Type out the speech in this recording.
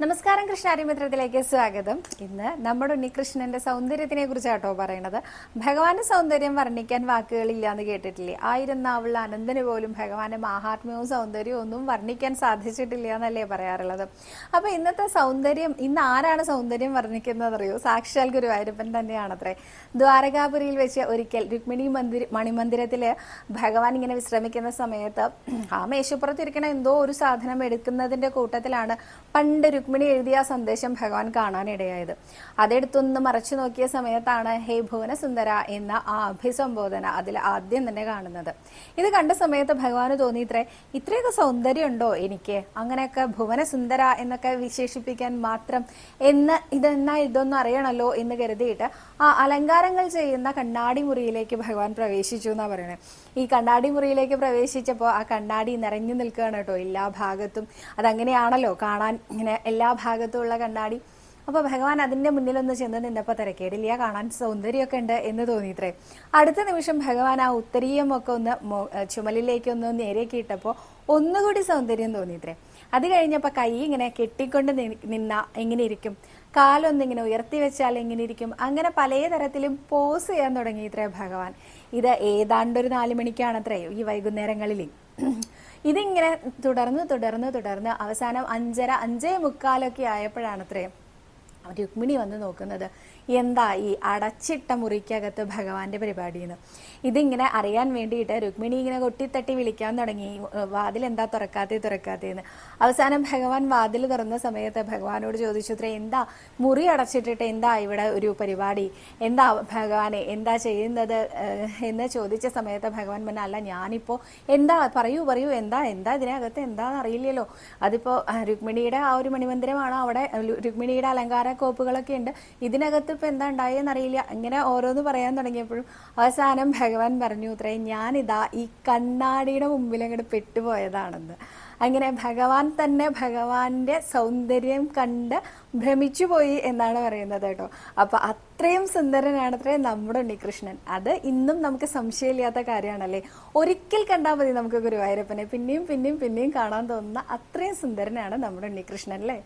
നമസ്കാരം, കൃഷ്ണാരിമിത്രത്തിലേക്ക് സ്വാഗതം. ഇന്ന് നമ്മുടെ ഉണ്ണികൃഷ്ണന്റെ സൗന്ദര്യത്തിനെ കുറിച്ചാട്ടോ പറയണത്. ഭഗവാന്റെ സൗന്ദര്യം വർണ്ണിക്കാൻ വാക്കുകളില്ല എന്ന് കേട്ടിട്ടില്ലേ? ആയിരം നാവുള്ള അനന്തന് പോലും ഭഗവാന്റെ മാഹാത്മ്യവും സൗന്ദര്യവും ഒന്നും വർണ്ണിക്കാൻ സാധിച്ചിട്ടില്ല എന്നല്ലേ പറയാറുള്ളത്. അപ്പൊ ഇന്നത്തെ സൗന്ദര്യം, ഇന്ന് ആരാണ് സൗന്ദര്യം വർണ്ണിക്കുന്നത് അറിയോ? സാക്ഷാൽ ഗുരുവായൂരപ്പൻ തന്നെയാണത്രേ. ദ്വാരകാപുരിയിൽ വെച്ച് ഒരിക്കൽ രുക്മിണി മണിമന്ദിരത്തില് ഭഗവാൻ ഇങ്ങനെ വിശ്രമിക്കുന്ന സമയത്ത് ആ മേശപ്പുറത്തിരിക്കണ എന്തോ ഒരു സാധനം എടുക്കുന്നതിന്റെ കൂട്ടത്തിലാണ് പണ്ട് രുക്മിണി എഴുതിയ സന്ദേശം ഭഗവാൻ കാണാനിടയായത്. അതെടുത്തൊന്ന് മറച്ചു നോക്കിയ സമയത്താണ് ഹേ ഭുവനസുന്ദര എന്ന ആ അഭിസംബോധന അതിൽ ആദ്യം തന്നെ കാണുന്നത്. ഇത് കണ്ട സമയത്ത് ഭഗവാന് തോന്നി, ഇത്രയൊക്കെ സൗന്ദര്യം ഉണ്ടോ എനിക്ക്, അങ്ങനെയൊക്കെ ഭുവനസുന്ദര എന്നൊക്കെ വിശേഷിപ്പിക്കാൻ മാത്രം എന്ന് ഇതൊന്നും അറിയണല്ലോ എന്ന് കരുതിയിട്ട് ആ അലങ്കാരങ്ങൾ ചെയ്യുന്ന കണ്ണാടി മുറിയിലേക്ക് ഭഗവാൻ പ്രവേശിച്ചു എന്നാ പറയണത്. ഈ കണ്ണാടി മുറിയിലേക്ക് പ്രവേശിച്ചപ്പോൾ ആ കണ്ണാടി നിറഞ്ഞു നിൽക്കുകയാണ് കേട്ടോ എല്ലാ ഭാഗത്തും. അതങ്ങനെയാണല്ലോ കാണാൻ, ഇങ്ങനെ എല്ലാ ഭാഗത്തും ഉള്ള കണ്ണാടി. അപ്പൊ ഭഗവാൻ അതിന്റെ മുന്നിലൊന്ന് ചെന്ന് നിന്നപ്പോ തിരക്കേടില്ല, കാണാൻ സൗന്ദര്യമൊക്കെ ഉണ്ട് എന്ന് തോന്നിത്രേ. അടുത്ത നിമിഷം ഭഗവാൻ ആ ഉത്തരീയമൊക്കെ ഒന്ന് ചുമലിലേക്ക് ഒന്ന് നേരെക്കിട്ടപ്പോ ഒന്നുകൂടി സൗന്ദര്യം തോന്നിത്രേ. അത് കഴിഞ്ഞപ്പോ കൈ ഇങ്ങനെ കെട്ടിക്കൊണ്ട് നിന്ന എങ്ങനെ ഇരിക്കും, കാലൊന്നിങ്ങനെ ഉയർത്തി വെച്ചാൽ എങ്ങനെ ഇരിക്കും, അങ്ങനെ പലതരത്തിലും പോസ് ചെയ്യാൻ തുടങ്ങി ഇത്രേ ഭഗവാൻ. ഇത് ഏതാണ്ടൊരു 4 മണിക്കാണത്രേ, ഈ വൈകുന്നേരങ്ങളിൽ. ഇതിങ്ങനെ തുടർന്ന് അവസാനം 5:30 ആയപ്പോഴാണത്രേ രുക്മിണി വന്ന് നോക്കുന്നത്. എന്താ ഈ അടച്ചിട്ട മുറിക്കകത്ത് ഭഗവാന്റെ പരിപാടിയെന്ന്. ഇതിങ്ങനെ അറിയാൻ വേണ്ടിയിട്ട് രുക്മിണി ഇങ്ങനെ കൊട്ടിത്തട്ടി വിളിക്കാൻ തുടങ്ങി, വാതിൽ എന്താ തുറക്കാത്തേന്ന്. അവസാനം ഭഗവാൻ വാതിൽ തുറന്ന സമയത്ത് ഭഗവാനോട് ചോദിച്ചു, എന്താ മുറി അടച്ചിട്ടിട്ട് എന്താ ഇവിടെ ഒരു പരിപാടി, എന്താ ഭഗവാനെ എന്താ ചെയ്യുന്നത് എന്ന് ചോദിച്ച സമയത്ത് ഭഗവാൻ പറഞ്ഞ, അല്ല ഞാനിപ്പോ എന്താ പറയൂ എന്താ ഇതിനകത്ത് എന്താന്ന് അറിയില്ലല്ലോ. അതിപ്പോ രുക്മിണിയുടെ ആ ഒരു മണിമന്ദിരമാണ്, അവിടെ രുക്മിണിയുടെ അലങ്കാര കോപ്പുകളൊക്കെ ഉണ്ട്, ഇതിനകത്ത് ഇപ്പൊ എന്താ ഉണ്ടായെന്നറിയില്ല. ഇങ്ങനെ ഓരോന്ന് പറയാൻ തുടങ്ങിയപ്പോഴും അവസാനം ഭഗവാൻ പറഞ്ഞു, ഞാനിതാ ഈ കണ്ണാടിയുടെ മുമ്പിൽ അങ്ങോട്ട് പെട്ടുപോയതാണെന്ന്. അങ്ങനെ ഭഗവാൻ തന്നെ ഭഗവാന്റെ സൗന്ദര്യം കണ്ട് ഭ്രമിച്ചു പോയി എന്നാണ് പറയുന്നത് കേട്ടോ. അപ്പൊ അത്രയും സുന്ദരനാണത്രേ നമ്മുടെ ഉണ്ണികൃഷ്ണൻ. അത് ഇന്നും നമുക്ക് സംശയമില്ലാത്ത കാര്യമാണല്ലേ. ഒരിക്കൽ കണ്ടാൽ മതി നമുക്ക് ഗുരുവായൂരപ്പനെ പിന്നെയും കാണാൻ തോന്നുന്ന അത്രയും സുന്ദരനാണ് നമ്മുടെ ഉണ്ണികൃഷ്ണൻ അല്ലേ.